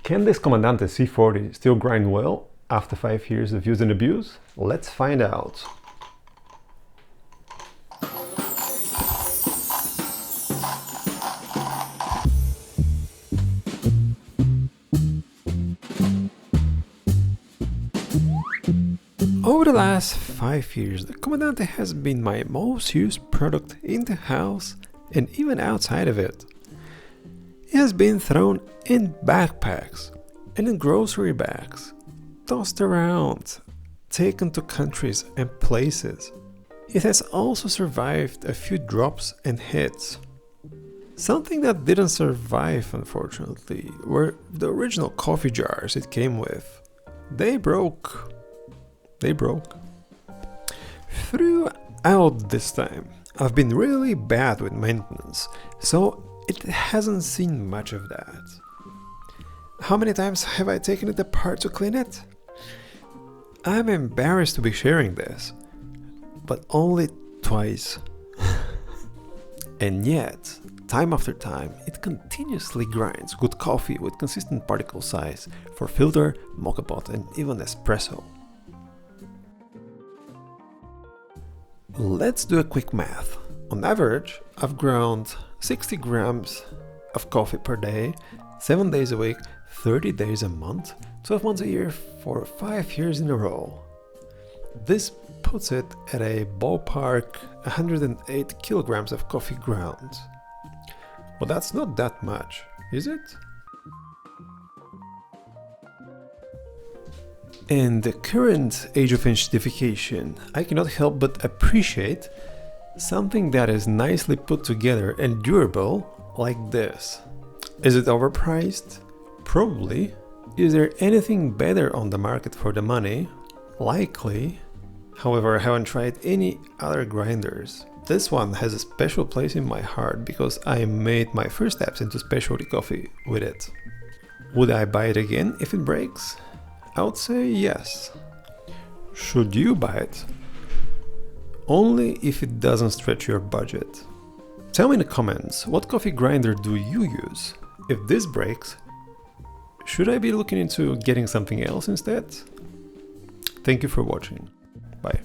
Can this Comandante C40 still grind well after 5 years of use and abuse? Let's find out. Over the last 5 years, the Comandante has been my most used product in the house and even outside of it. It has been thrown in backpacks and in grocery bags, tossed around, taken to countries and places. It has also survived a few drops and hits. Something that didn't survive, unfortunately, were the original coffee jars it came with. They broke. Throughout this time, I've been really bad with maintenance, so it hasn't seen much of that. How many times have I taken it apart to clean it? I'm embarrassed to be sharing this, but only twice. And yet, time after time, it continuously grinds good coffee with consistent particle size for filter, mocha pot and even espresso. Let's do a quick math. On average, I've ground 60 grams of coffee per day, 7 days a week, 30 days a month, 12 months a year for 5 years in a row. This puts it at a ballpark 108 kilograms of coffee ground. Well, that's not that much, is it? In the current age of institution, I cannot help but appreciate something that is nicely put together and durable like this. Is it overpriced? Probably. Is there anything better on the market for the money? Likely. However, I haven't tried any other grinders. This one has a special place in my heart because I made my first steps into specialty coffee with it. Would I buy it again if it breaks? I would say yes. Should you buy it? Only if it doesn't stretch your budget. Tell me in the comments, what coffee grinder do you use? If this breaks, should I be looking into getting something else instead? Thank you for watching. Bye.